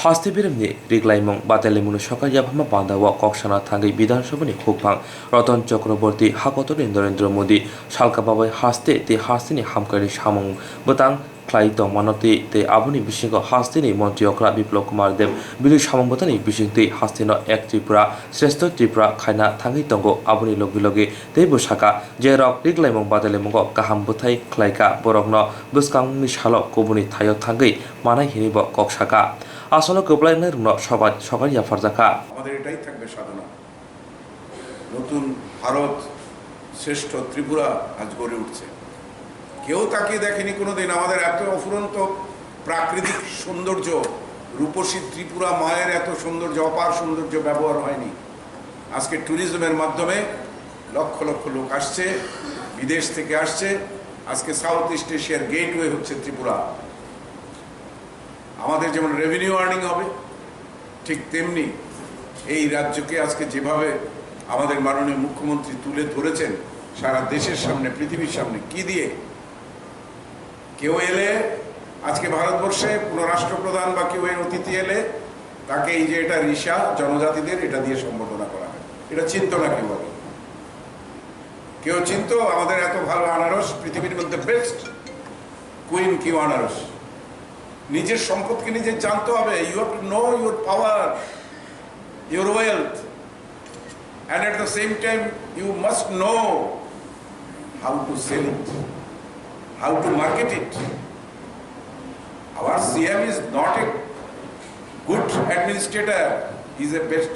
हास्तेबिरमनि रिग्लाइमं बादायलायमुनो सकारियाभामा बान्दावा कक्साना थांगै विधानसभानि खुगफां रतन चक्रवर्ती हाकतनि नरेंद्र मोदी सालकाबाबाय हास्ते ते हास्तेनि हामकारि सामं बोतां क्लाइटं मानति ते आबुनि बिसिंखौ हास्तेनि मन्त्रियक्रा बिप्लब कुमार देव बिलु सामं बोतानि बिसिंति हास्तेनो एक त्रिपुरा श्रेष्ठ त्रिपुरा खायना थांगै तंगो आबुनि लगे लगे ते बुसाका जेराव रिग्लाइमं बादायलायमुंगो गाहाम बोथाय क्लाइका बरकनो बुसकांनि सालो गुबुनि थायो थांगै मानाय हिनिबो कक्साका আসলে গোবলাইনের সকাল জাফারজাকা আমাদের এটাই থাকবে সাধনা। নতুন ভারত শ্রেষ্ঠ ত্রিপুরা আজ গড়ে উঠছে। কেউ তাকিয়ে দেখেনি কোনোদিন আমাদের এত অফুরন্ত প্রাকৃতিক সৌন্দর্য, রূপসী ত্রিপুরা মায়ের এত সৌন্দর্য, অপার সৌন্দর্য ব্যবহার হয়নি। আজকে ট্যুরিজমের মাধ্যমে লক্ষ লক্ষ লোক আসছে, বিদেশ থেকে আসছে। আজকে সাউথ ইস্ট এশিয়ার গেটওয়ে হচ্ছে ত্রিপুরা। আমাদের যেমন রেভিনিউ আর্নিং হবে, ঠিক তেমনি এই রাজ্যকে আজকে যেভাবে আমাদের মাননীয় মুখ্যমন্ত্রী তুলে ধরেছেন সারা দেশের সামনে, পৃথিবীর সামনে, কি দিয়ে কেউ এলে আজকে ভারতবর্ষে কোনো রাষ্ট্রপ্রধান বা কেউ এর অতিথি এলে তাকে এই যে এটা ঋষা জনজাতিদের এটা দিয়ে সম্বোধনা করা হয়। এটা চিন্ত না কেউ আগে? কেউ চিন্ত আমাদের এত ভালো আনারস, পৃথিবীর মধ্যে বেস্ট কুইন কিউ আনারস। নিজের সম্পদকে নিজে জানতে হবে। You have to know your power, your wealth, and at the same time you must know how to sell it, how to market it. Our CM is not a good administrator, is a best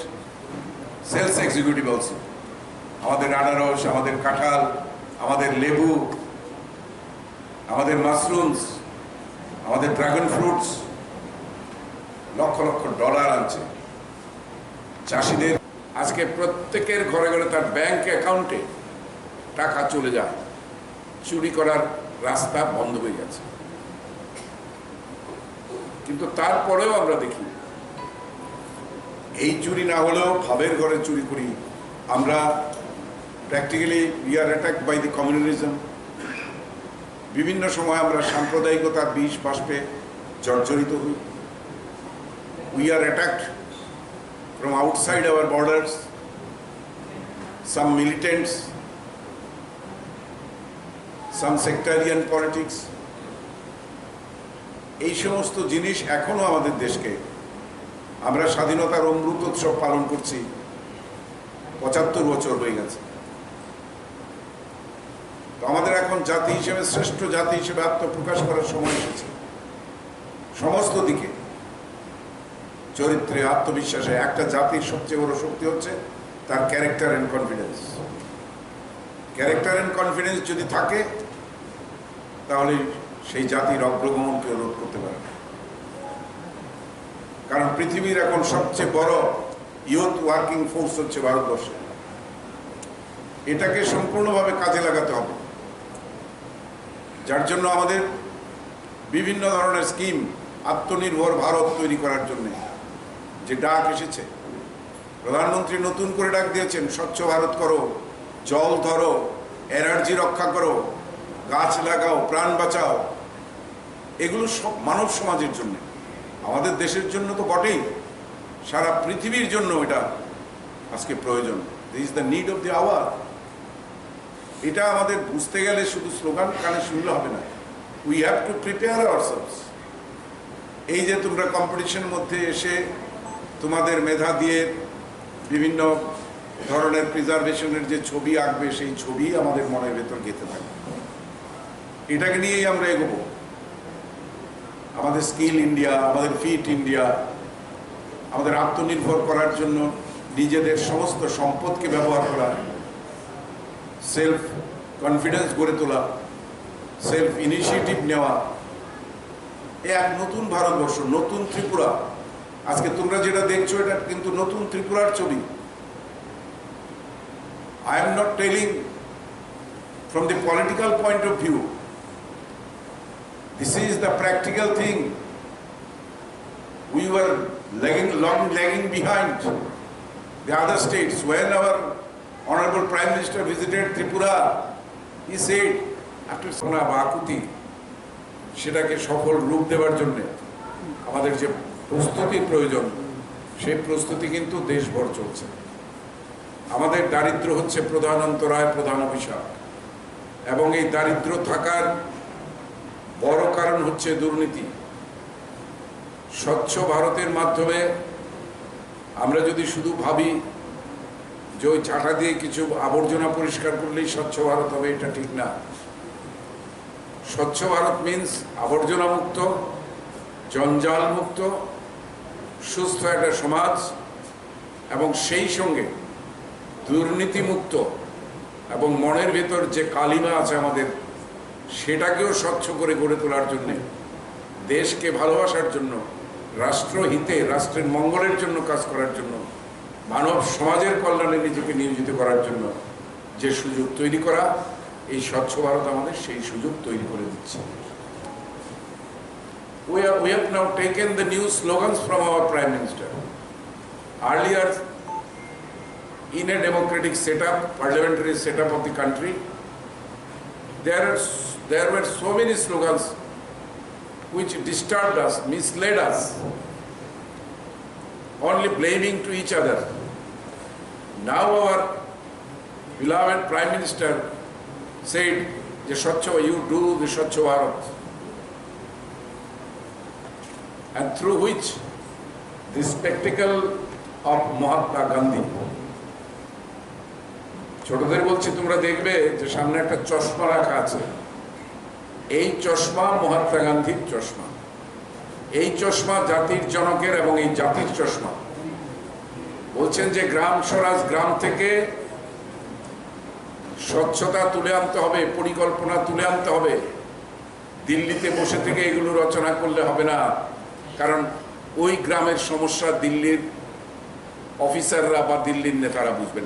sales executive also. আমাদের আনারস, আমাদের কাঁঠাল, আমাদের লেবু, আমাদের mushrooms, আমাদের dragon fruits lakh lakh dollar আনছে চাষিদের। আজকে প্রত্যেকের ঘরে ঘরে তার ব্যাংক অ্যাকাউন্টে টাকা চলে যায়। চুরি করার রাস্তা বন্ধ হয়ে গেছে। কিন্তু তারপরেও আমরা দেখি এই চুরি না হলেও ভাবের ঘরে চুরি করি আমরা। Practically we are attacked by the communalism. বিভিন্ন সময় আমরা সাম্প্রদায়িকতার বিষ বাষ্পে জর্জরিত হই। We are attacked from outside our borders, some militants, some sectarian politics. এই সমস্ত জিনিস এখনো আমাদের দেশকে, আমরা স্বাধীনতার অমৃত উৎসব পালন করছি, ৭৫ বছর হয়ে গেছে। আমাদের এখন জাতি হিসেবে, শ্রেষ্ঠ জাতি হিসেবে আত্মপ্রকাশ করার সময় এসেছে। সমস্ত দিকে, চরিত্রে, আত্মবিশ্বাসে। একটা জাতির সবচেয়ে বড় শক্তি হচ্ছে তার character and confidence. Character and confidence যদি থাকে তাহলে সেই জাতির অগ্রগমনকে রোধ করতে পারে। কারণ পৃথিবীর এখন সবচেয়ে বড় ইয়ুথ ওয়ার্কিং ফোর্স হচ্ছে ভারতবর্ষে। এটাকে সম্পূর্ণভাবে কাজে লাগাতে হবে, যার জন্য আমাদের বিভিন্ন ধরনের স্কিম, আত্মনির্ভর ভারত তৈরি করার জন্য যে ডাক এসেছে, প্রধানমন্ত্রী নতুন করে ডাক দিয়েছেন, স্বচ্ছ ভারত করো, জল ধরো, এনার্জি রক্ষা করো, গাছ লাগাও, প্রাণ বাঁচাও। এগুলো সব মানব সমাজের জন্য, আমাদের দেশের জন্য তো বটেই, সারা পৃথিবীর জন্য এটা আজকে প্রয়োজন। This is the need of the hour. এটা আমাদের বুঝতে গেলে শুধু স্লোগান কানে শুনলে হবে না। We have to prepare ourselves. এই যে তোমরা কম্পিটিশনের মধ্যে এসে তোমাদের মেধা দিয়ে বিভিন্ন ধরনের প্রিজার্ভেশনের যে ছবি আঁকবে, সেই ছবি আমাদের মনের ভেতর গেঁথে থাকবে। এটাকে নিয়েই আমরা এগোবো। আমাদের স্কিল ইন্ডিয়া, আমাদের ফিট ইন্ডিয়া, আমাদের আত্মনির্ভর করার জন্য নিজেদের সমস্ত সম্পদকে ব্যবহার করা, সেলফ কনফিডেন্স গড়ে তোলা, সেলফ ইনিশিয়েটিভ নেওয়া। এক নতুন ভারতবর্ষ, নতুন ত্রিপুরা। আজকে তোমরা যেটা দেখছো এটা কিন্তু নতুন ত্রিপুরার ছবি। I am not telling from the political point of view. This is the practical thing. We were lagging behind the other states. When our Honorable Prime Minister visited Tripura, he said, after Sona Bakuti, সেটাকে সফল রূপ দেওয়ার জন্য আমাদের যে প্রস্তুতি প্রয়োজন, সেই প্রস্তুতি কিন্তু দেশভর চলছে। আমাদের দারিদ্র্য হচ্ছে প্রধান অন্তরায়, প্রধান অভিশাপ, এবং এই দারিদ্র্য থাকার বড় কারণ হচ্ছে দুর্নীতি। স্বচ্ছ ভারতের মাধ্যমে আমরা যদি শুধু ভাবি যে ওই চাটা দিয়ে কিছু আবর্জনা পরিষ্কার করলেই স্বচ্ছ ভারত হবে, এটা ঠিক না। স্বচ্ছ ভারত মিন্স আবর্জনা মুক্ত, জঞ্জাল মুক্ত, সুস্থ একটা সমাজ, এবং সেই সঙ্গে দুর্নীতি মুক্ত, এবং মনের ভেতর যে কালিমা আছে আমাদের সেটাকেও স্বচ্ছ করে গড়ে তোলার জন্যে, দেশকে ভালোবাসার জন্য, রাষ্ট্রহিতে, রাষ্ট্রের মঙ্গলের জন্য কাজ করার জন্য, মানব সমাজের কল্যাণে নিজেকে নিয়োজিত করার জন্য যে সুযোগ তৈরি করা, এই স্বচ্ছ ভারত আমাদের সেই সুযোগ তৈরি করে দিচ্ছে। We have now taken the new slogans from our Prime Minister. Earlier, in a democratic setup, parliamentary setup of the country, there were so many slogans which disturbed us, misled us, only blaming to each other. Now our beloved Prime Minister said, you do the Swachh Bharat, and through which the spectacle of Mahatma Gandhi. ছোটদের বলছি, তোমরা দেখবে যে সামনে একটা চশমা রাখা আছে, এই চশমা মহাত্মা গান্ধীর চশমা। এই চশমা জাতির জনকের এবং এই জাতির চশমা। বলছেন যে গ্রাম স্বরাজ, গ্রাম থেকে স্বচ্ছতা তুলে আনতে হবে, পরিকল্পনা তুলে আনতে হবে। দিল্লিতে বসে থেকে এগুলো রচনা করলে হবে না, কারণ ওই গ্রামের সমস্যা দিল্লির অফিসাররা বা দিল্লির নেতারা বুঝবেন।